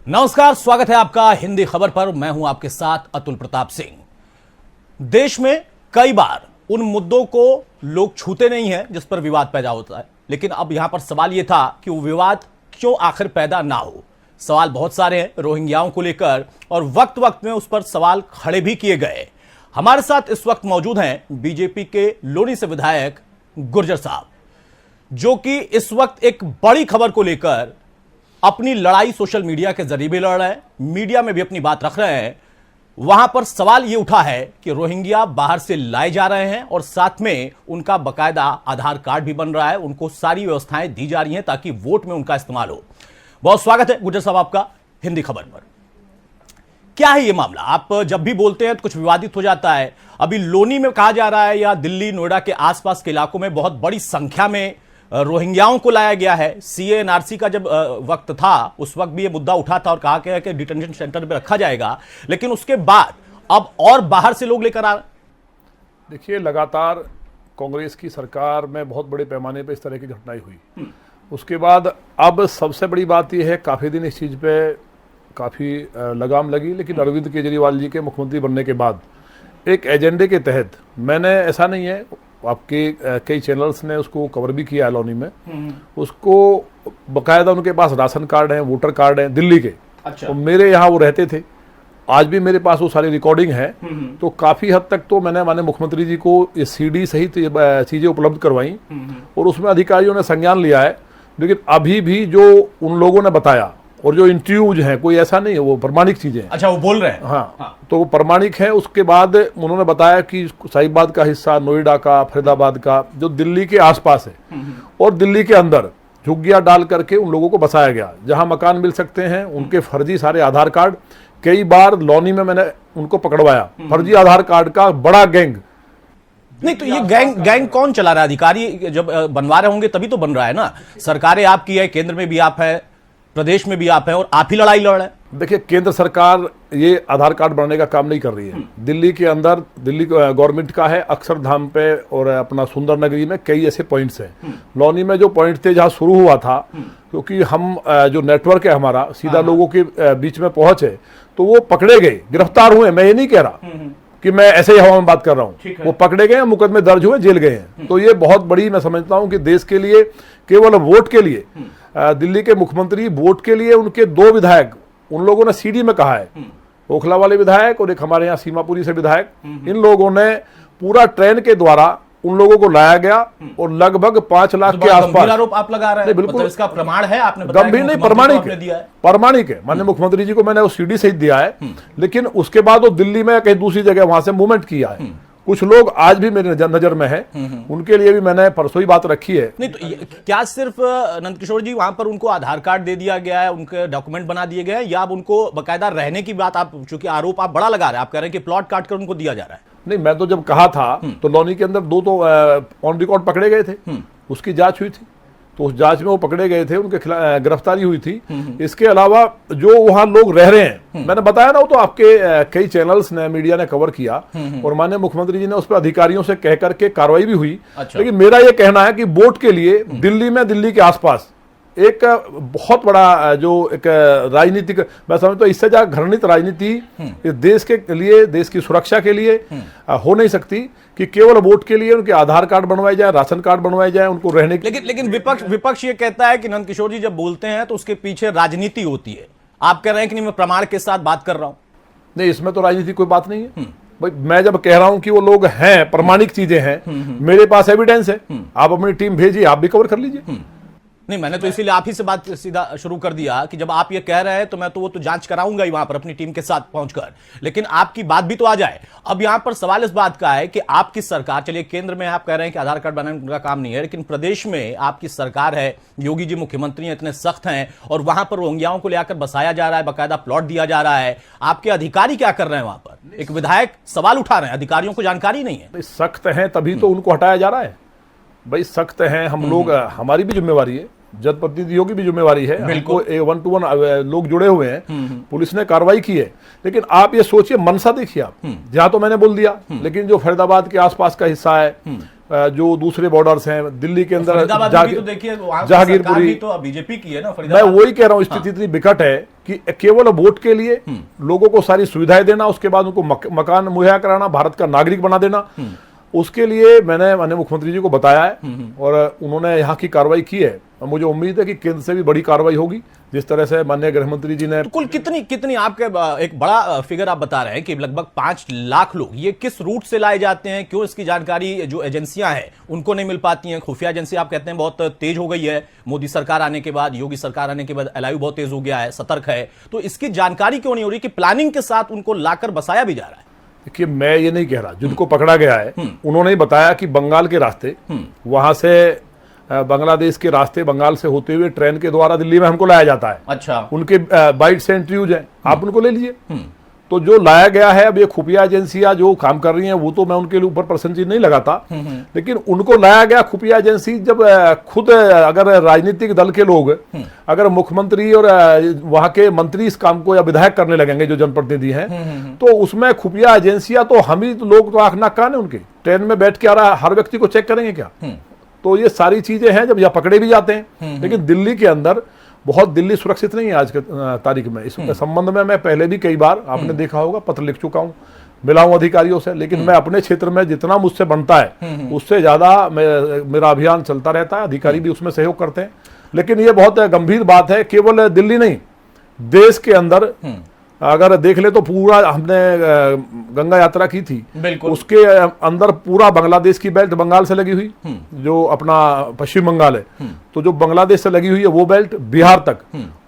नमस्कार, स्वागत है आपका हिंदी खबर पर। मैं हूं आपके साथ अतुल प्रताप सिंह। देश में कई बार उन मुद्दों को लोग छूते नहीं हैं जिस पर विवाद पैदा होता है, लेकिन अब यहां पर सवाल यह था कि वो विवाद क्यों आखिर पैदा ना हो। सवाल बहुत सारे हैं रोहिंग्याओं को लेकर और वक्त वक्त में उस पर सवाल खड़े भी किए गए। हमारे साथ इस वक्त मौजूद हैं बीजेपी के लोनी से विधायक गुर्जर साहब, जो कि इस वक्त एक बड़ी खबर को लेकर अपनी लड़ाई सोशल मीडिया के जरिए भी लड़ रहे हैं, मीडिया में भी अपनी बात रख रहे हैं। वहां पर सवाल यह उठा है कि रोहिंग्या बाहर से लाए जा रहे हैं और साथ में उनका बकायदा आधार कार्ड भी बन रहा है, उनको सारी व्यवस्थाएं दी जा रही हैं ताकि वोट में उनका इस्तेमाल हो। बहुत स्वागत है गुर्जर साहब आपका हिंदी खबर पर। क्या है ये मामला? आप जब भी बोलते हैं तो कुछ विवादित हो जाता है। अभी लोनी में कहा जा रहा है या दिल्ली नोएडा के आसपास के इलाकों में बहुत बड़ी संख्या में रोहिंग्याओं को लाया गया है। सीए एनआरसी का जब वक्त था उस वक्त भी ये मुद्दा उठा था और कहा गया कि डिटेंशन सेंटर में रखा जाएगा, लेकिन उसके बाद अब और बाहर से लोग लेकर आ रहे। देखिए, लगातार कांग्रेस की सरकार में बहुत बड़े पैमाने पर इस तरह की घटनाएं हुई। उसके बाद अब सबसे बड़ी बात यह है, काफ़ी दिन इस चीज़ पे काफ़ी लगाम लगी, लेकिन अरविंद केजरीवाल जी के मुख्यमंत्री बनने के बाद एक एजेंडे के तहत, मैंने ऐसा नहीं है, आपके कई चैनल्स ने उसको कवर भी किया लोनी में, उसको बकायदा उनके पास राशन कार्ड है, वोटर कार्ड है दिल्ली के। अच्छा। तो मेरे यहाँ वो रहते थे, आज भी मेरे पास वो सारी रिकॉर्डिंग है। तो काफ़ी हद तक तो मैंने माननीय मुख्यमंत्री जी को ये सीडी सहित चीज़ें उपलब्ध करवाई और उसमें अधिकारियों ने संज्ञान लिया है। लेकिन अभी भी जो उन लोगों ने बताया और जो इंटरव्यूज हैं, कोई ऐसा नहीं है, वो प्रमाणिक चीजें हैं। अच्छा, वो बोल रहे हैं? हाँ। तो वो प्रमाणिक है। उसके बाद उन्होंने बताया कि साहिबाबाद का हिस्सा, नोएडा का, फरीदाबाद का, जो दिल्ली के आसपास है और दिल्ली के अंदर झुग्गियां डाल करके उन लोगों को बसाया गया, जहां मकान मिल सकते हैं। उनके फर्जी सारे आधार कार्ड, कई बार लोनी में मैंने उनको पकड़वाया, फर्जी आधार कार्ड का बड़ा गैंग। नहीं तो ये गैंग कौन चला रहा है? अधिकारी जब बनवा रहे होंगे तभी तो बन रहा है ना। सरकारें आपकी है, केंद्र में भी आप है, प्रदेश में भी आप हैं और आप ही लड़ाई लड़ रहे हैं। देखिए, केंद्र सरकार ये आधार कार्ड बनाने का काम नहीं कर रही है। दिल्ली के अंदर, दिल्ली गवर्नमेंट का है, अक्षरधाम पे और अपना सुंदर नगरी में कई ऐसे पॉइंट्स हैं। लोनी में जो पॉइंट थे जहां शुरू हुआ था, क्योंकि हम जो नेटवर्क है हमारा सीधा लोगों के बीच में पहुंचे, तो वो पकड़े गए, गिरफ्तार हुए। मैं ये नहीं कह रहा कि मैं ऐसे ही हवा में बात कर रहा हूँ, वो पकड़े गए, मुकदमे दर्ज हुए, जेल गए हैं। तो ये बहुत बड़ी, मैं समझता हूँ कि देश के लिए, केवल वोट के लिए, दिल्ली के मुख्यमंत्री वोट के लिए, उनके 2 विधायक उन लोगों ने सीडी में कहा है, ओखला वाले विधायक और एक हमारे यहाँ सीमापुरी से विधायक, इन लोगों ने पूरा ट्रेन के द्वारा उन लोगों को लाया गया और लगभग 5 लाख के आसपास आरोप आप लगा रहे हैं। बिल्कुल, मतलब इसका प्रमाण है? आपने बताया गंभीर नहीं, प्रमाणिक है। माननीय मुख्यमंत्री जी को मैंने वो सीडी सहित दिया है, लेकिन उसके बाद वो दिल्ली में कहीं दूसरी जगह वहां से मूवमेंट किया है। कुछ लोग आज भी मेरी नजर में है, उनके लिए भी मैंने परसों ही बात रखी है। नहीं तो क्या सिर्फ नंदकिशोर जी वहां पर उनको आधार कार्ड दे दिया गया है, उनके डॉक्यूमेंट बना दिए गए हैं, या अब उनको बकायदा रहने की बात, आप चूंकि आरोप आप बड़ा लगा रहे हैं, आप कह रहे हैं कि प्लॉट काट कर उनको दिया जा रहा है? नहीं, मैं तो जब कहा था तो लोनी के अंदर 2 तो ऑन रिकॉर्ड पकड़े गए थे, उसकी जांच हुई थी, तो उस जांच में वो पकड़े गए थे, उनके खिलाफ गिरफ्तारी हुई थी। इसके अलावा जो वहां लोग रह रहे हैं, मैंने बताया ना, वो तो आपके कई चैनल्स ने, मीडिया ने कवर किया और माननीय मुख्यमंत्री जी ने उस पर अधिकारियों से कह करके कार्रवाई भी हुई। अच्छा। लेकिन मेरा ये कहना है कि वोट के लिए दिल्ली में, दिल्ली के आसपास एक बहुत बड़ा जो एक राजनीतिक, मैं समझता हूं इससे ज्यादा घृणित राजनीति देश के लिए, देश की सुरक्षा के लिए हो नहीं सकती कि केवल वोट के लिए उनके आधार कार्ड बनवाए जाए, राशन कार्ड बनवाए जाए, उनको रहने के। लेकिन विपक्ष ये कहता है कि नंदकिशोर जी जब बोलते हैं तो उसके पीछे राजनीति होती है। आप कह रहे हैं कि नहीं, मैं प्रमाण के साथ बात कर रहा हूं। नहीं, इसमें तो राजनीति कोई बात नहीं है भाई। मैं जब कह रहा हूं कि वो लोग हैं, प्रमाणिक चीजें हैं, मेरे पास एविडेंस है, आप अपनी टीम भेजिए, आप भी कवर कर लीजिए। नहीं, मैंने तो इसीलिए आप ही से बात सीधा शुरू कर दिया कि जब आप ये कह रहे हैं तो मैं तो वो तो जांच कराऊंगा ही वहां पर अपनी टीम के साथ पहुंचकर, लेकिन आपकी बात भी तो आ जाए। अब यहां पर सवाल इस बात का है कि आपकी सरकार, चलिए केंद्र में आप कह रहे हैं कि आधार कार्ड बनाने का काम नहीं है, लेकिन प्रदेश में आपकी सरकार है, योगी जी मुख्यमंत्री हैं, इतने सख्त हैं और वहां पर रोहिंग्याओं को लेकर बसाया जा रहा है, बाकायदा प्लॉट दिया जा रहा है। आपके अधिकारी क्या कर रहे हैं वहां पर? एक विधायक सवाल उठा रहे हैं, अधिकारियों को जानकारी नहीं है। सख्त है तभी तो उनको हटाया जा रहा है भाई। सख्त हैं हम लोग, हमारी भी जिम्मेवारी है, जनप्रतिनिधियों की भी जिम्मेवारी है, हमको 1 to 1 लोग जुड़े हुए हैं, पुलिस ने कार्रवाई की है। लेकिन आप ये सोचिए, मनसा देखिए आप, जहां तो मैंने बोल दिया, लेकिन जो फरीदाबाद के आसपास का हिस्सा है, जो दूसरे बॉर्डर्स हैं दिल्ली के अंदर, तो देखिए जहांगीरपुरी, तो बीजेपी की है ना मैं वही कह रहा हूँ, स्थिति इतनी विकट है कि केवल वोट के लिए लोगों को सारी सुविधाएं देना, उसके बाद उनको मकान मुहैया कराना, भारत का नागरिक बना देना, उसके लिए मैंने माननीय मुख्यमंत्री जी को बताया है और उन्होंने यहाँ की कार्रवाई की है। मुझे उम्मीद है कि केंद्र से भी बड़ी कार्रवाई होगी, जिस तरह से माननीय गृह मंत्री जी ने। तो कुल कितनी आपके एक बड़ा फिगर आप बता रहे हैं कि लगभग 5 लाख लोग, ये किस रूट से लाए जाते हैं, क्यों इसकी जानकारी जो एजेंसियां हैं उनको नहीं मिल पाती हैं? खुफिया एजेंसी आप कहते हैं बहुत तेज हो गई है मोदी सरकार आने के बाद, योगी सरकार आने के बाद एलआईयू बहुत तेज हो गया है, सतर्क है, तो इसकी जानकारी क्यों नहीं हो रही कि प्लानिंग के साथ उनको लाकर बसाया भी जा रहा है? देखिए, मैं ये नहीं कह रहा, जिनको पकड़ा गया है उन्होंने ही बताया कि बंगाल के रास्ते, वहां से बांग्लादेश के रास्ते, बंगाल से होते हुए ट्रेन के द्वारा दिल्ली में हमको लाया जाता है। अच्छा, उनके बाइट से इंटरव्यूज हैं, आप उनको ले लीजिए। तो जो लाया गया है, अब ये खुफिया एजेंसियां जो काम कर रही हैं वो तो मैं उनके ऊपर प्रशंसित नहीं लगाता, लेकिन उनको लाया गया खुफिया एजेंसी जब खुद अगर राजनीतिक दल के लोग, अगर मुख्यमंत्री और वहां के मंत्री इस काम को या विधायक करने लगेंगे जो जनप्रतिनिधि हैं, तो उसमें खुफिया एजेंसियां तो हम ही लोग तो आंख नाक कान है उनके, ट्रेन में बैठ के आ रहा हर व्यक्ति को चेक करेंगे क्या? तो ये सारी चीजें हैं, जब यहाँ पकड़े भी जाते हैं। लेकिन दिल्ली के अंदर बहुत, दिल्ली सुरक्षित नहीं है आज के तारीख में। इस संबंध में मैं पहले भी कई बार, आपने देखा होगा, पत्र लिख चुका हूं, मिला हूं अधिकारियों से, लेकिन मैं अपने क्षेत्र में जितना मुझसे बनता है उससे ज्यादा मेरा अभियान चलता रहता है, अधिकारी भी उसमें सहयोग करते हैं। लेकिन ये बहुत गंभीर बात है, केवल दिल्ली नहीं, देश के अंदर अगर देख ले तो पूरा, हमने गंगा यात्रा की थी, उसके अंदर पूरा बांग्लादेश की बेल्ट बंगाल से लगी हुई, जो अपना पश्चिम बंगाल है, तो जो बांग्लादेश से लगी हुई है वो बेल्ट बिहार तक,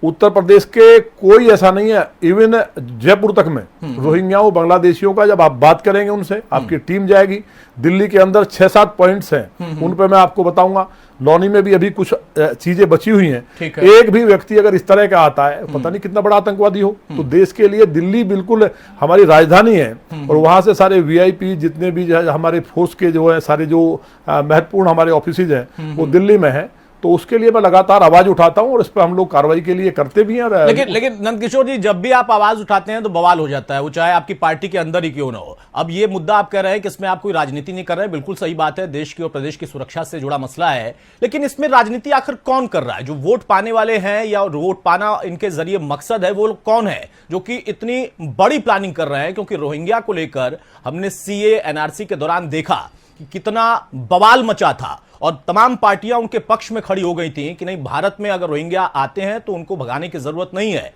उत्तर प्रदेश के कोई ऐसा नहीं है, इवन जयपुर तक में रोहिंग्याओं बांग्लादेशियों का जब आप बात करेंगे उनसे, आपकी टीम जाएगी। दिल्ली के अंदर 6-7 पॉइंट्स हैं, उन पे मैं आपको बताऊंगा। लौनी में भी अभी कुछ चीजें बची हुई हैं। एक भी व्यक्ति अगर इस तरह का आता है, पता नहीं कितना बड़ा आतंकवादी हो, तो देश के लिए दिल्ली बिल्कुल हमारी राजधानी है, और वहां से सारे वीआईपी जितने भी हमारे फोर्स के जो है, सारे जो महत्वपूर्ण हमारे ऑफिसेज हैं वो दिल्ली में है। तो उसके लिए मैं लगातार आवाज उठाता हूं और इस पर हम लोग कार्रवाई के लिए करते भी हैं। लेकिन नंदकिशोर जी, जब भी आप आवाज उठाते हैं तो बवाल हो जाता है, वो चाहे आपकी पार्टी के अंदर ही क्यों ना हो। अब ये मुद्दा आप कह रहे हैं कि इसमें आप कोई राजनीति नहीं कर रहे हैं, बिल्कुल सही बात है, देश की और प्रदेश की सुरक्षा से जुड़ा मसला है, लेकिन इसमें राजनीति आखिर कौन कर रहा है? जो वोट पाने वाले हैं या वोट पाना इनके जरिए मकसद है, वो कौन है जो कि इतनी बड़ी प्लानिंग कर रहे हैं? क्योंकि रोहिंग्या को लेकर हमने सीए एनआरसी के दौरान देखा कि कितना बवाल मचा था और तमाम पार्टियां उनके पक्ष में खड़ी हो गई थी कि नहीं, भारत में अगर रोहिंग्या आते हैं तो उनको भगाने की जरूरत नहीं है।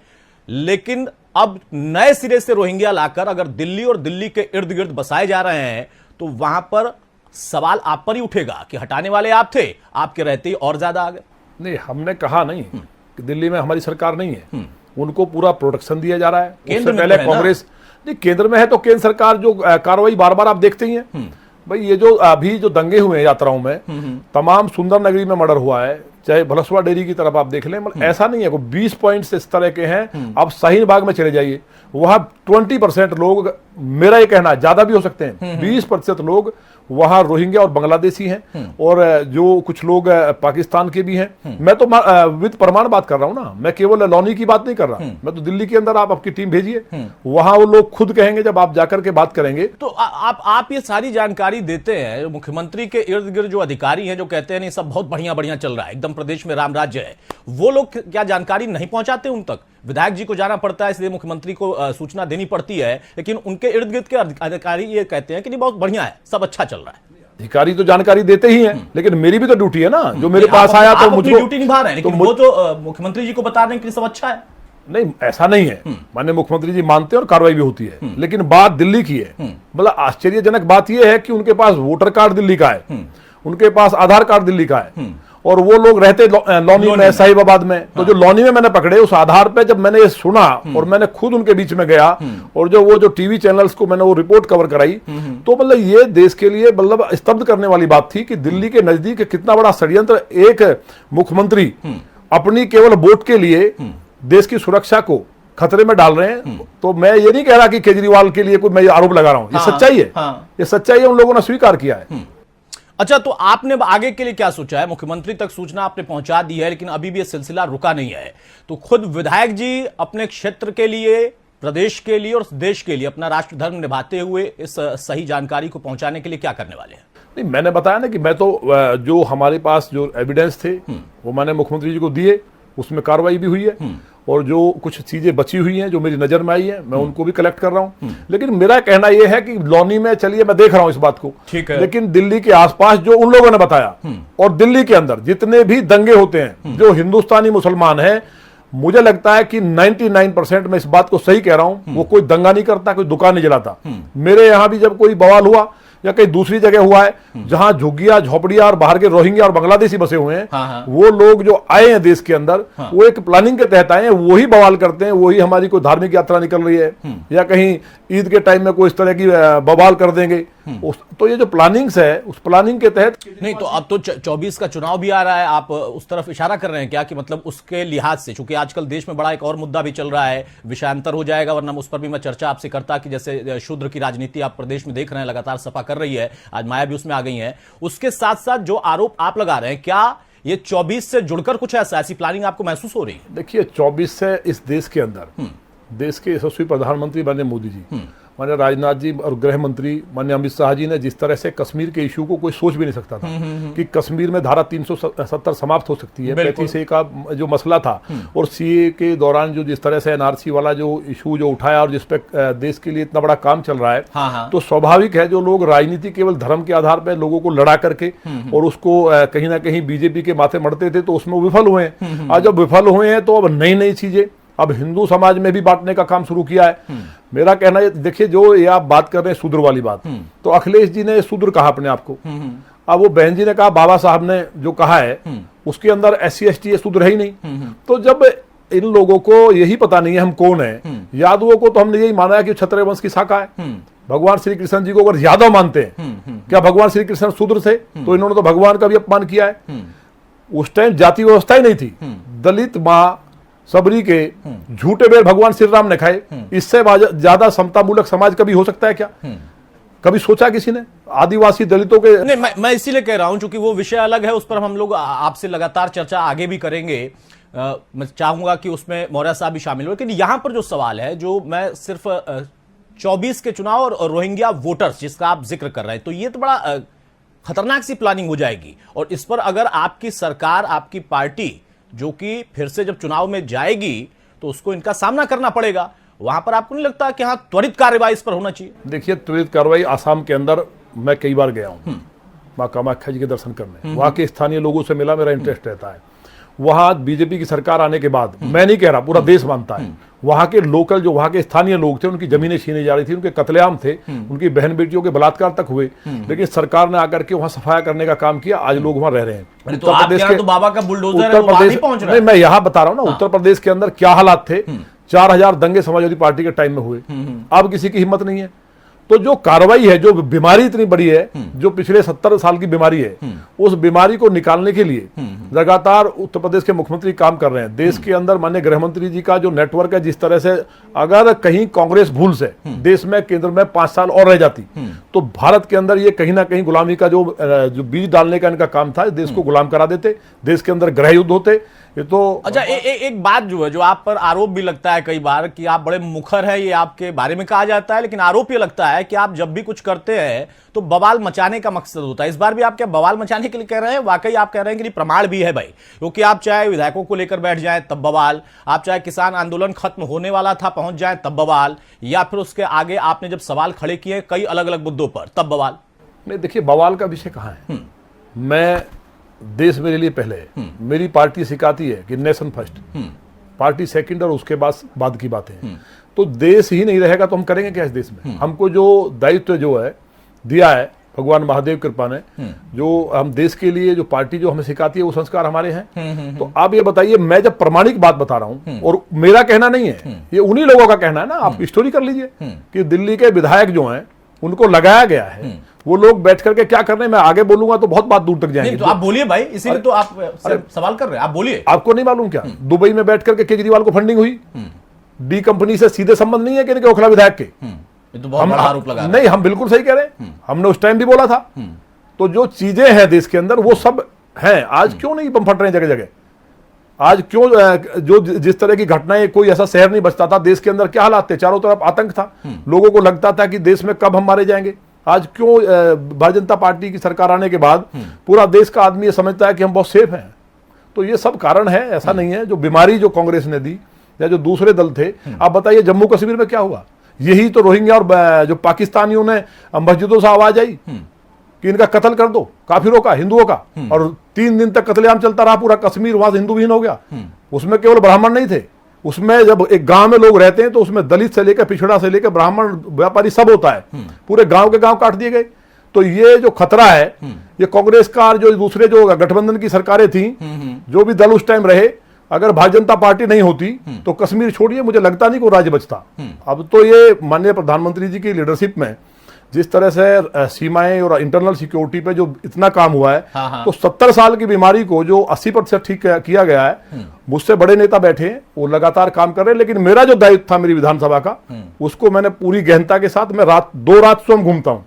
लेकिन अब नए सिरे से रोहिंग्या लाकर अगर दिल्ली और दिल्ली के इर्द गिर्द बसाए जा रहे हैं तो वहां पर सवाल आप पर ही उठेगा कि हटाने वाले आप थे, आपके रहते ही और ज्यादा आ गए। नहीं, हमने कहा नहीं कि दिल्ली में हमारी सरकार नहीं है, उनको पूरा प्रोटेक्शन दिया जा रहा है। उससे पहले कांग्रेस, नहीं, केंद्र में है तो केंद्र सरकार जो कार्रवाई बार बार आप देखते ही हैं भाई। ये जो अभी जो दंगे हुए हैं यात्राओं में, तमाम सुंदर नगरी में मर्डर हुआ है, चाहे भलसवा डेयरी की तरफ आप देख लें, मतलब ऐसा नहीं है, कोई 20 पॉइंट्स इस तरह के हैं। आप शाहीन बाग में चले जाइए, वहां 20% लोग, मेरा ये कहना ज्यादा भी हो सकते हैं, 20% लोग वहां रोहिंग्या और बांग्लादेशी हैं, और जो कुछ लोग पाकिस्तान के भी हैं। मैं तो विद प्रमाण बात कर रहा हूं ना, मैं केवल लौनी की बात नहीं कर रहा। मैं तो दिल्ली के अंदर आप आपकी टीम भेजिए, वहां वो लोग खुद कहेंगे, जब आप जाकर के बात करेंगे। तो आप ये सारी जानकारी देते हैं, मुख्यमंत्री के इर्द गिर्द जो अधिकारी हैं जो कहते हैं नहीं सब बहुत बढ़िया बढ़िया चल रहा है, एकदम प्रदेश में राम राज्य है, वो लोग क्या जानकारी नहीं पहुंचाते उन तक? विधायक जी को जाना पड़ता है, इसलिए मुख्यमंत्री को सूचना देनी पड़ती है, लेकिन उनके इर्द गिर्द के अधिकारी ये कहते हैं कि नहीं बहुत बढ़िया है, सब अच्छा चल रहा है। अधिकारी तो जानकारी देते ही हैं, लेकिन मेरी भी तो ड्यूटी है ना, जो मेरे पास आया तो मुझको ड्यूटी निभा रहे हैं, लेकिन वो तो मुख्यमंत्री जी को बता रहे हैं कि सब अच्छा है। नहीं, ऐसा नहीं है, माननीय मुख्यमंत्री जी मानते हैं और कार्रवाई भी होती है, लेकिन बात दिल्ली की है। मतलब आश्चर्यजनक बात यह है कि उनके पास वोटर कार्ड दिल्ली का है, उनके पास आधार कार्ड दिल्ली का है, और वो लोग रहते लौनी में, साहिबाबाद में। तो जो लौनी में मैंने पकड़े, उस आधार पे जब मैंने ये सुना और मैंने खुद उनके बीच में गया और जो टीवी चैनल्स को मैंने वो रिपोर्ट कवर कराई, तो मतलब ये देश के लिए मतलब स्तब्ध करने वाली बात थी कि दिल्ली के नजदीक कितना बड़ा षड्यंत्र, एक मुख्यमंत्री अपनी केवल वोट के लिए देश की सुरक्षा को खतरे में डाल रहे हैं। तो मैं ये नहीं कह रहा कि केजरीवाल के लिए कोई मैं आरोप लगा रहा हूं, ये सच्चाई है, ये सच्चाई है, उन लोगों ने स्वीकार किया है। अच्छा, तो आपने आगे के लिए क्या सोचा है? मुख्यमंत्री तक सूचना आपने पहुंचा दी है, लेकिन अभी भी यह सिलसिला रुका नहीं है, तो खुद विधायक जी अपने क्षेत्र के लिए, प्रदेश के लिए और देश के लिए अपना राष्ट्र धर्म निभाते हुए इस सही जानकारी को पहुंचाने के लिए क्या करने वाले हैं? नहीं, मैंने बताया ना कि मैं तो जो हमारे पास जो एविडेंस थे वो मैंने मुख्यमंत्री जी को दिए, उसमें कार्रवाई भी हुई है, और जो कुछ चीजें बची हुई हैं जो मेरी नजर में आई है मैं उनको भी कलेक्ट कर रहा हूं। लेकिन मेरा कहना यह है कि लौनी में चलिए मैं देख रहा हूं इस बात को, ठीक है, लेकिन दिल्ली के आसपास जो उन लोगों ने बताया और दिल्ली के अंदर जितने भी दंगे होते हैं जो हिंदुस्तानी मुसलमान हैं, मुझे लगता है कि 99% मैं इस बात को सही कह रहा हूं, वो कोई दंगा नहीं करता, कोई दुकान नहीं जलाता। मेरे यहां भी जब कोई बवाल हुआ या कहीं दूसरी जगह हुआ है जहां झुग्गियां झोपड़ियां और बाहर के रोहिंग्या और बांग्लादेशी बसे हुए हैं, वो लोग जो आए हैं देश के अंदर, वो एक प्लानिंग के तहत आए हैं, वही बवाल करते हैं, वही हमारी कोई धार्मिक यात्रा निकल रही है या कहीं ईद के टाइम में कोई इस तरह की बवाल कर देंगे। तो ये जो प्लानिंग्स है उस प्लानिंग के तहत नहीं, तो अब तो 24 का चुनाव भी आ रहा है, आप उस तरफ इशारा कर रहे हैं क्या कि मतलब उसके लिहाज से, चूंकि आजकल देश में बड़ा एक और मुद्दा भी चल रहा है, विषयांतर हो जाएगा वरना उस पर भी मैं चर्चा आपसे करता कि जैसे शूद्र की राजनीति आप प्रदेश में देख रहे हैं लगातार सपा कर रही है, आज माया भी उसमें आ गई है, उसके साथ साथ जो आरोप आप लगा रहे हैं, क्या ये 24 से जुड़कर कुछ ऐसी प्लानिंग आपको महसूस हो रही है? देखिए 24 से इस देश के अंदर देश के यशस्वी प्रधानमंत्री बने मोदी जी, माननीय राजनाथ जी और गृह मंत्री माननीय अमित शाह जी ने जिस तरह से कश्मीर के इशू को कोई सोच भी नहीं सकता था कि कश्मीर में धारा 370 समाप्त हो सकती है, 35A का जो मसला था और सीए के दौरान जो जिस तरह से एनआरसी वाला जो इशू जो उठाया और जिस पे देश के लिए इतना बड़ा काम चल रहा है, तो स्वाभाविक है जो लोग राजनीति केवल धर्म के आधार पर लोगों को लड़ा करके और उसको कहीं ना कहीं बीजेपी के माथे मढ़ते थे, तो उसमें विफल हुए हैं। आज जब विफल हुए हैं तो अब नई नई चीजें अब हिंदू समाज में भी बांटने का काम शुरू किया है। मेरा कहना है, देखिए जो ये आप बात कर रहे हैं शूद्र वाली बात, तो अखिलेश जी ने शूद्र कहा अपने आप को, अब वो बहन जी ने कहा, बाबा साहब ने जो कहा है उसके अंदर SC ST शूद्र है ही नहीं। तो जब इन लोगों को यही पता नहीं है हम कौन है, यादवों को तो हमने यही माना है कि क्षत्रिय वंश की शाखा है। भगवान श्री कृष्ण जी को अगर यादव मानते हैं, क्या भगवान श्री कृष्ण शूद्र थे? तो इन्होंने तो भगवान का भी अपमान किया है। उस टाइम जाति व्यवस्था ही नहीं थी, दलित माँ सबरी के झूठे बेर भगवान श्री राम ने खाए, इससे ज्यादा समतामूलक समाज कभी हो सकता है क्या? कभी सोचा किसी ने? आदिवासी दलितों के नहीं, मैं इसीलिए कह रहा हूं क्योंकि वो विषय अलग है, उस पर हम लोग आपसे लगातार चर्चा आगे भी करेंगे। मैं चाहूंगा कि उसमें मौर्य साहब भी शामिल हो, लेकिन यहां पर जो सवाल है, जो मैं सिर्फ 24 के चुनाव और रोहिंग्या वोटर्स जिसका आप जिक्र कर रहे हैं, तो ये तो बड़ा खतरनाक सी प्लानिंग हो जाएगी, और इस पर अगर आपकी सरकार, आपकी पार्टी जो कि फिर से जब चुनाव में जाएगी तो उसको इनका सामना करना पड़ेगा, वहां पर आपको नहीं लगता कि हाँ त्वरित कार्रवाई इस पर होना चाहिए? देखिए त्वरित कार्रवाई, आसाम के अंदर मैं कई बार गया हूं मां कामाख्या जी के दर्शन करने, वहां के स्थानीय लोगों से मिला, मेरा इंटरेस्ट रहता है। वहां बीजेपी की सरकार आने के बाद, मैं नहीं कह रहा पूरा देश मानता है, वहां के लोकल जो वहां के स्थानीय लोग थे उनकी जमीनें छीनी जा रही थी, उनके कत्लेआम थे, उनकी बहन बेटियों के बलात्कार तक हुए, लेकिन सरकार ने आकर के वहां सफाया करने का काम किया। आज लोग वहां रह रहे हैं। तो आप यहाँ तो बाबा का बुलडोजर है, उत्तर प्रदेश पहुंच रहा है। मैं यहां बता रहा हूं ना, उत्तर प्रदेश के अंदर क्या हालात थे। 4000 दंगे समाजवादी पार्टी के टाइम में हुए, अब किसी की हिम्मत नहीं है। तो जो कार्रवाई है, जो बीमारी इतनी बड़ी है, जो पिछले 70 साल की बीमारी है, उस बीमारी को निकालने के लिए लगातार उत्तर प्रदेश के मुख्यमंत्री काम कर रहे हैं। देश के अंदर माननीय गृह मंत्री जी का जो नेटवर्क है, जिस तरह से अगर कहीं कांग्रेस भूल से देश में केंद्र में 5 साल और रह जाती तो भारत के अंदर ये कहीं ना कहीं गुलामी का जो बीज डालने का इनका काम था, देश को गुलाम करा देते, देश के अंदर गृह युद्ध होते। ये तो अच्छा, एक बात जो है, जो आप पर आरोप भी लगता है कई बार कि आप बड़े मुखर हैं, ये आपके बारे में कहा जाता है, लेकिन आरोप ये लगता है कि आप जब भी कुछ करते हैं तो बवाल मचाने का मकसद होता है। इस बार भी आप क्या बवाल मचाने के लिए कह रहे हैं? वाकई आप कह रहे हैं कि प्रमाण भी है भाई, क्योंकि आप चाहे विधायकों को लेकर बैठ जाएं तब बवाल, आप चाहे किसान आंदोलन खत्म होने वाला था पहुंच जाएं तब बवाल, या फिर उसके आगे आपने जब सवाल खड़े किए कई अलग अलग मुद्दों पर तब बवाल। नहीं, देखिए बवाल का विषय कहां है। मैं देश मेरे लिए पहले है, मेरी पार्टी सिखाती है कि नेशन फर्स्ट, पार्टी सेकंड और उसके बाद की बातें। तो देश ही नहीं रहेगा तो हम करेंगे क्या इस देश में? हमको जो दायित्व जो है दिया है भगवान महादेव कृपा ने, जो हम देश के लिए जो पार्टी जो हमें सिखाती है वो संस्कार हमारे हैं। तो आप ये बताइए, मैं जब प्रमाणिक बात बता रहा हूं, और मेरा कहना नहीं है, ये उन्हीं लोगों का कहना है ना, आप स्टोरी कर लीजिए कि दिल्ली के विधायक जो हैं उनको लगाया गया है, वो लोग बैठ करके क्या कर रहे हैं, मैं आगे बोलूंगा तो बहुत बात दूर तक जाएंगे। तो आप बोलिए भाई, इसीलिए तो आप सवाल कर रहे हैं, आप बोलिए। आपको नहीं मालूम क्या दुबई में बैठ करके केजरीवाल को फंडिंग हुई? डी कंपनी से सीधे संबंध नहीं है कि इनके ओखला विधायक के। ये तो बहुत बड़ा आरोप लगा नहीं, हम बिल्कुल सही कह रहे हैं, हमने उस टाइम भी बोला था। तो जो चीजें हैं देश के अंदर वो सब हैं। आज क्यों नहीं बम फट रहे हैं जगह जगह? आज क्यों जो जिस तरह की घटनाएं, कोई ऐसा शहर नहीं बचता था देश के अंदर, क्या हालात थे, चारों तरफ आतंक था, लोगों को लगता था कि देश में कब हम मारे जाएंगे। आज क्यों भारतीय जनता पार्टी की सरकार आने के बाद पूरा देश का आदमी ये समझता है कि हम बहुत सेफ हैं। तो ये सब कारण है, ऐसा नहीं है। जो बीमारी जो कांग्रेस ने दी, या जो दूसरे दल थे, आप बताइए जम्मू कश्मीर में क्या हुआ? यही तो रोहिंग्या और जो पाकिस्तानियों ने मस्जिदों से आवाज आई कि इनका कत्ल कर दो, काफिरों का, हिंदुओं का, और 3 दिन तक कत्लेआम चलता रहा, पूरा कश्मीर वहां से हिंदू विहीन हो गया। उसमें केवल ब्राह्मण नहीं थे, उसमें जब एक गांव में लोग रहते हैं तो उसमें दलित से लेकर पिछड़ा से लेकर ब्राह्मण व्यापारी सब होता है, पूरे गांव के गांव काट दिए गए। तो ये जो खतरा है, ये कांग्रेस का और जो दूसरे जो गठबंधन की सरकारें थी, जो भी दल उस टाइम रहे, अगर भारतीय जनता पार्टी नहीं होती तो कश्मीर छोड़िए, मुझे लगता नहीं कोई राज्य बचता। अब तो ये माननीय प्रधानमंत्री जी की लीडरशिप में जिस तरह से सीमाएं और इंटरनल सिक्योरिटी पे जो इतना काम हुआ है, तो 70 साल की बीमारी को जो 80% ठीक किया गया है, मुझसे बड़े नेता बैठे हैं, वो लगातार काम कर रहे हैं। लेकिन मेरा जो दायित्व था मेरी विधानसभा का, उसको मैंने पूरी गहनता के साथ, मैं 2 रात स्वयं घूमता हूँ,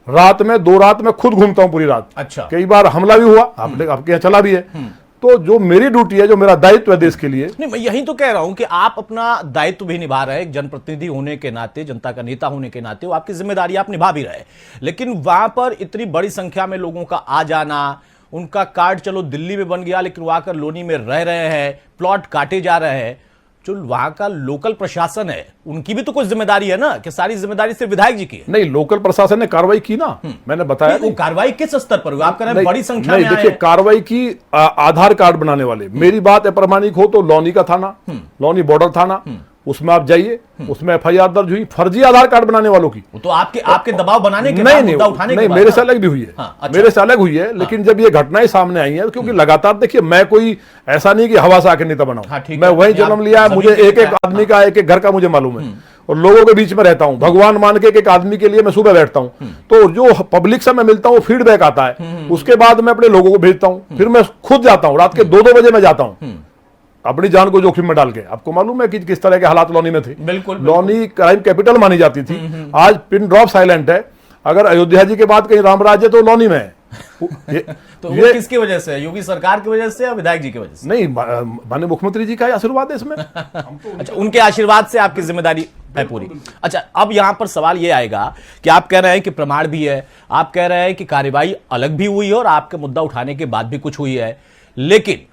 रात में 2 रात में खुद घूमता हूँ पूरी रात। अच्छा। कई बार हमला भी हुआ, आपके यहाँ चला भी है। तो जो मेरी ड्यूटी है, जो मेरा दायित्व है देश के लिए, नहीं, मैं यही तो कह रहा हूं कि आप अपना दायित्व भी निभा रहे हैं, एक जनप्रतिनिधि होने के नाते, जनता का नेता होने के नाते, वो आपकी जिम्मेदारी आप निभा भी रहे, लेकिन वहां पर इतनी बड़ी संख्या में लोगों का आ जाना, उनका कार्ड चलो दिल्ली में बन गया, लेकिन वहां कर लोनी में रह रहे हैं, प्लॉट काटे जा रहे हैं, जो वहां का लोकल प्रशासन है उनकी भी तो कुछ जिम्मेदारी है ना, कि सारी जिम्मेदारी सिर्फ विधायक जी की है? नहीं, लोकल प्रशासन ने कार्रवाई की ना, मैंने बताया। वो कार्रवाई किस स्तर पर हुई? आप कह रहे हैं बड़ी संख्या में देखिए, कार्रवाई की आधार कार्ड बनाने वाले, मेरी बात अप्रमाणिक हो तो लौनी का थाना, लौनी बॉर्डर थाना, उसमें आप जाइए, उसमें FIR दर्ज हुई फर्जी आधार कार्ड बनाने वालों की। तो आपके दबाव बनाने के नहीं, बाद, मुद्दा उठाने के बाद मेरे से अलग भी हुई है। अच्छा। मेरे से अलग हुई है, लेकिन जब ये घटनाएं सामने आई हैं, क्योंकि लगातार देखिए, मैं कोई ऐसा नहीं कि हवा से आके नेता बनाऊं, मैं वहीं जन्म लिया, मुझे एक एक आदमी का, एक एक घर का मुझे मालूम है, और लोगों के बीच में रहता हूं, भगवान मान के एक आदमी के लिए मैं सुबह बैठता हूं, तो जो पब्लिक से मैं मिलता हूं, फीडबैक आता है, उसके बाद मैं अपने लोगों को भेजता हूं, फिर मैं खुद जाता हूं, रात के 2-2 बजे मैं जाता हूं, अपनी जान को जोखिम में डाल के। आपको मालूम है कि किस तरह के हालात लौनी में थे। बिल्कुल। लौनी क्राइम कैपिटल मानी जाती थी, आज पिन ड्रॉप साइलेंट है। अगर अयोध्या जी के बाद कहीं राम राज्य तो लौनी में है। तो वो किसकी वजह से? योगी सरकार की वजह से या विधायक जी की वजह से? नहीं, माननीय मुख्यमंत्री जी का आशीर्वाद है इसमें। अच्छा, उनके आशीर्वाद से आपकी जिम्मेदारी है पूरी। अच्छा, अब यहां पर सवाल यह आएगा कि आप कह रहे हैं कि प्रमाण भी है, आप कह रहे हैं कि कार्रवाई अलग भी हुई है और आपके मुद्दा उठाने के बाद भी कुछ हुई है, लेकिन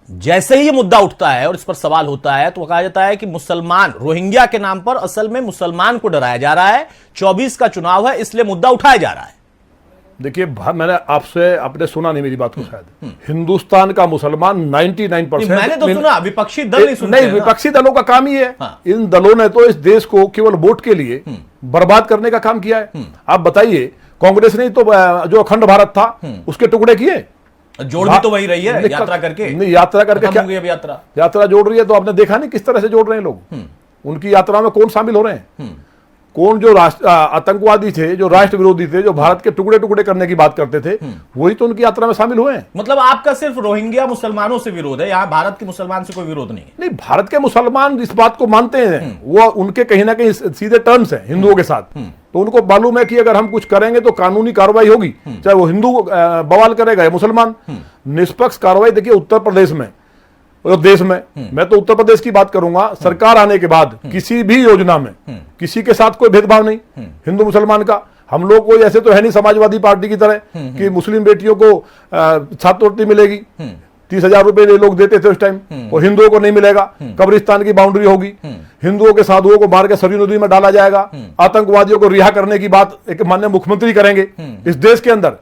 जैसे ही ये मुद्दा उठता है और इस पर सवाल होता है तो कहा जाता है कि मुसलमान, रोहिंग्या के नाम पर असल में मुसलमान को डराया जा रहा है, 24 का चुनाव है इसलिए मुद्दा उठाया जा रहा है। देखिए, मैंने आपने सुना नहीं मेरी बात को शायद। हिंदुस्तान का मुसलमान 99%, मैंने तो सुना, विपक्षी दल नहीं सुनते। नहीं, विपक्षी दलों का काम ही है। हाँ। इन दलों ने तो इस देश को केवल वोट के लिए बर्बाद करने का काम किया है। आप बताइए, कांग्रेस ने तो जो अखंड भारत था उसके टुकड़े किए, जोड़ भी तो वही रही है, यात्रा करके। नहीं, यात्रा करके क्या? यात्रा जोड़ रही है तो आपने देखा नहीं किस तरह से जोड़ रहे हैं लोग। उनकी यात्रा में कौन शामिल हो रहे हैं? कौन जो आतंकवादी थे, जो राष्ट्र विरोधी थे, जो भारत के टुकड़े टुकड़े करने की बात करते थे, वही तो उनकी यात्रा में शामिल हुए हैं। मतलब आपका सिर्फ रोहिंग्या मुसलमानों से विरोध है, यहाँ भारत के मुसलमान से कोई विरोध नहीं? नहीं, भारत के मुसलमान इस बात को मानते हैं, वो उनके कहीं ना कहीं सीधे टर्म्स हैं हिंदुओं के साथ। तो उनको मालूम है कि अगर हम कुछ करेंगे तो कानूनी कार्रवाई होगी, चाहे वो हिंदू बवाल करेगा या मुसलमान। निष्पक्ष कार्रवाई देखिए, उत्तर प्रदेश में और देश में, मैं तो उत्तर प्रदेश की बात करूंगा, सरकार आने के बाद किसी भी योजना में किसी के साथ कोई भेदभाव नहीं हिंदू मुसलमान का। हम लोग कोई ऐसे तो है नहीं समाजवादी पार्टी की तरह कि मुस्लिम बेटियों को छात्रवृत्ति मिलेगी, 30,000 रुपए लोग देते थे उस टाइम, और हिंदुओं को नहीं मिलेगा। कब्रिस्तान की बाउंड्री होगी, हिंदुओं के साधुओं को मार के सरयू नदी में डाला जाएगा, आतंकवादियों को रिहा करने की बात एक माननीय मुख्यमंत्री करेंगे इस देश के अंदर।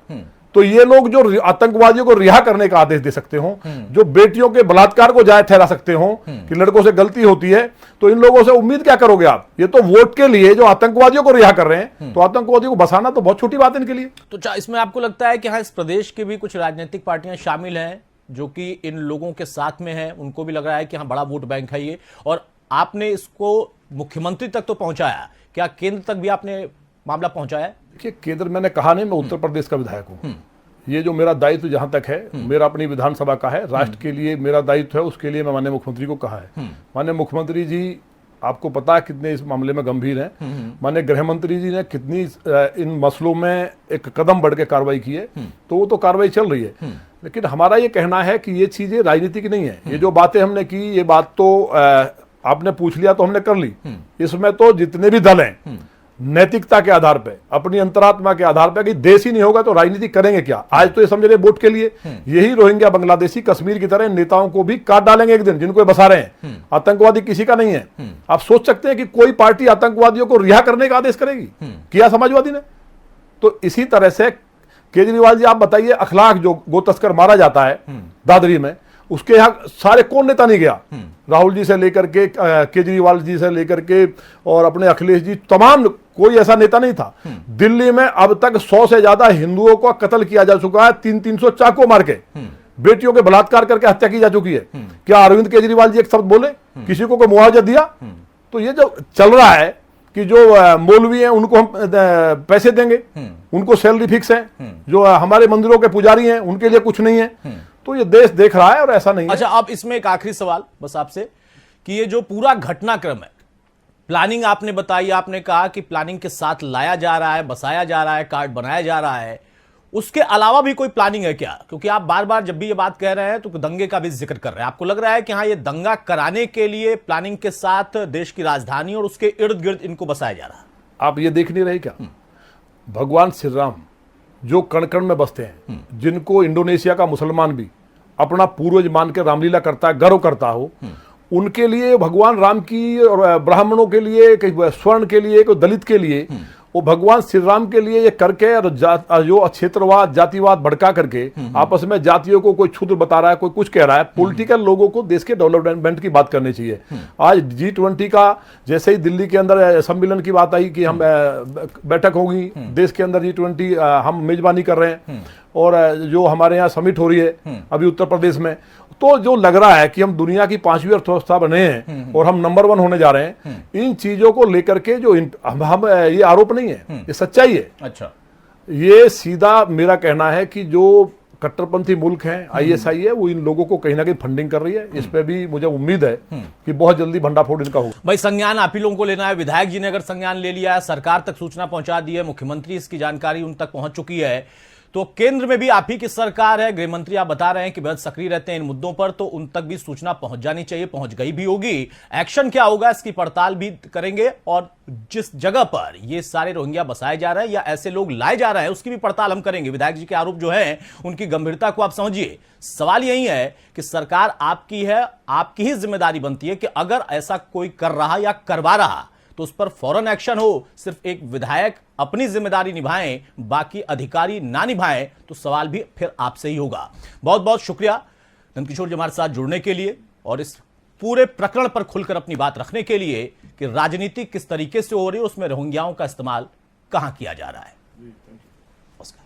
तो ये लोग जो आतंकवादियों को रिहा करने का आदेश दे सकते हो, जो बेटियों के बलात्कार को जायज ठहरा सकते हो कि लड़कों से गलती होती है, तो इन लोगों से उम्मीद क्या करोगे आप? ये तो वोट के लिए जो आतंकवादियों को रिहा कर रहे हैं, तो आतंकवादियों को बसाना तो बहुत छोटी बात है इनके लिए। तो इसमें आपको लगता है कि हाँ, इस प्रदेश की भी कुछ राजनीतिक पार्टियां शामिल हैं जो कि इन लोगों के साथ में है, उनको भी लग रहा है कि हाँ, बड़ा वोट बैंक है ये, और आपने इसको मुख्यमंत्री तक तो पहुंचाया, क्या केंद्र तक भी आपने मामला पहुंचाया? देखिए, केंद्र मैंने कहा नहीं, मैं उत्तर प्रदेश का विधायक हूं। ये जो मेरा दायित्व जहां तक है, मेरा अपनी विधानसभा का है, राष्ट्र के लिए मेरा दायित्व है, उसके लिए मैं माननीय मुख्यमंत्री को कहा है। माननीय मुख्यमंत्री जी, आपको पता है कितने इस मामले में गंभीर हैं। माननीय गृह मंत्री जी ने कितनी इन मसलों में एक कदम बढ़ के कार्रवाई की है, तो वो तो कार्रवाई चल रही है। लेकिन हमारा ये कहना है कि ये चीजें राजनीतिक नहीं है। ये जो बातें हमने की, ये बात तो आपने पूछ लिया तो हमने कर ली। इसमें तो जितने भी दल हैं, नैतिकता के आधार पे, अपनी अंतरात्मा के आधार पे कि देश ही नहीं होगा तो राजनीति करेंगे क्या। आज तो ये समझ रहे वोट के लिए, यही रोहिंग्या बांग्लादेशी कश्मीर की तरह नेताओं को भी काट डालेंगे एक दिन, जिनको ये बसा रहे हैं। आतंकवादी किसी का नहीं है। आप सोच सकते हैं कि कोई पार्टी आतंकवादियों को रिहा करने का आदेश करेगी? किया समाजवादी ने। तो इसी तरह से केजरीवाल जी, आप बताइए, अखलाक जो गो तस्कर मारा जाता है दादरी में, उसके यहाँ सारे कौन नेता नहीं गया? राहुल जी से लेकर के, केजरीवाल जी से लेकर के, और अपने अखिलेश जी, तमाम कोई ऐसा नेता नहीं था। दिल्ली में अब तक 100 से ज्यादा हिंदुओं को कत्ल किया जा चुका है, 300 चाकू मार के, बेटियों के बलात्कार करके हत्या की जा चुकी है। क्या अरविंद केजरीवाल जी एक शब्द बोले? किसी को कोई मुआवजा दिया? तो ये जो चल रहा है कि जो मौलवी हैं उनको हम पैसे देंगे, उनको सैलरी फिक्स है, जो हमारे मंदिरों के पुजारी हैं उनके लिए कुछ नहीं है, तो ये देश देख रहा है और ऐसा नहीं है। अच्छा, अब इसमें एक आखिरी सवाल बस आपसे कि ये जो पूरा घटनाक्रम है, प्लानिंग आपने बताई, आपने कहा कि प्लानिंग के साथ लाया जा रहा है, बसाया जा रहा है, कार्ड बनाया जा रहा है, उसके अलावा भी कोई प्लानिंग है क्या? क्योंकि आप बार बार जब भी ये बात कह रहे हैं तो दंगे का भी जिक्र कर रहे हैं। आपको लग रहा है कि हाँ, ये दंगा कराने के लिए प्लानिंग के साथ देश की राजधानी और उसके इर्द गिर्द इनको बसाया जा रहा है? आप ये देख नहीं रहे क्या? भगवान श्री राम जो कण कण में बसते हैं, जिनको इंडोनेशिया का मुसलमान भी अपना पूर्वज मान के रामलीला करता है, गर्व करता हो, उनके लिए भगवान राम की, और ब्राह्मणों के लिए, स्वर्ण के लिए, दलित के लिए, वो भगवान श्री राम के लिए ये करके, और जो क्षेत्रवाद, जातिवाद भड़का करके आपस में जातियों को कोई क्षुद्र बता रहा है, कोई कुछ कह रहा है। पॉलिटिकल लोगों को देश के डेवलपमेंट की बात करनी चाहिए। आज G20 का जैसे ही दिल्ली के अंदर सम्मेलन की बात आई कि हम बैठक होगी देश के अंदर, G20 हम मेजबानी कर रहे हैं, और जो हमारे यहाँ समिट हो रही है अभी उत्तर प्रदेश में, तो जो लग रहा है कि हम दुनिया की 5वीं अर्थव्यवस्था बने हैं और हम नंबर 1 होने जा रहे हैं, इन चीजों को लेकर के जो हम ये आरोप नहीं है, ये सच्चाई है। अच्छा, ये सीधा मेरा कहना है कि जो कट्टरपंथी मुल्क हैं, ISI है, वो इन लोगों को कहीं ना कहीं फंडिंग कर रही है। इस पे भी मुझे उम्मीद है कि बहुत जल्दी भंडाफोड़ इनका होगा। भाई, संज्ञान आप ही लोगों को लेना है। विधायक जी ने अगर संज्ञान ले लिया है, सरकार तक सूचना पहुंचा दी है, मुख्यमंत्री इसकी जानकारी उन तक पहुंच चुकी है, तो केंद्र में भी आप ही की सरकार है, गृहमंत्री आप बता रहे हैं कि बेहद सक्रिय रहते हैं इन मुद्दों पर, तो उन तक भी सूचना पहुंच जानी चाहिए, पहुंच गई भी होगी। एक्शन क्या होगा इसकी पड़ताल भी करेंगे, और जिस जगह पर ये सारे रोहिंग्या बसाए जा रहे हैं या ऐसे लोग लाए जा रहे हैं उसकी भी पड़ताल हम करेंगे। विधायक जी के आरोप जो है उनकी गंभीरता को आप समझिए। सवाल यही है कि सरकार आपकी है, आपकी ही जिम्मेदारी बनती है कि अगर ऐसा कोई कर रहा या करवा रहा तो उस पर फौरन एक्शन हो। सिर्फ एक विधायक अपनी जिम्मेदारी निभाएं, बाकी अधिकारी ना निभाएं, तो सवाल भी फिर आपसे ही होगा। बहुत बहुत शुक्रिया नंदकिशोर जी हमारे साथ जुड़ने के लिए और इस पूरे प्रकरण पर खुलकर अपनी बात रखने के लिए कि राजनीति किस तरीके से हो रही है, उसमें रोहिंग्याओं का इस्तेमाल कहां किया जा रहा है। नमस्कार।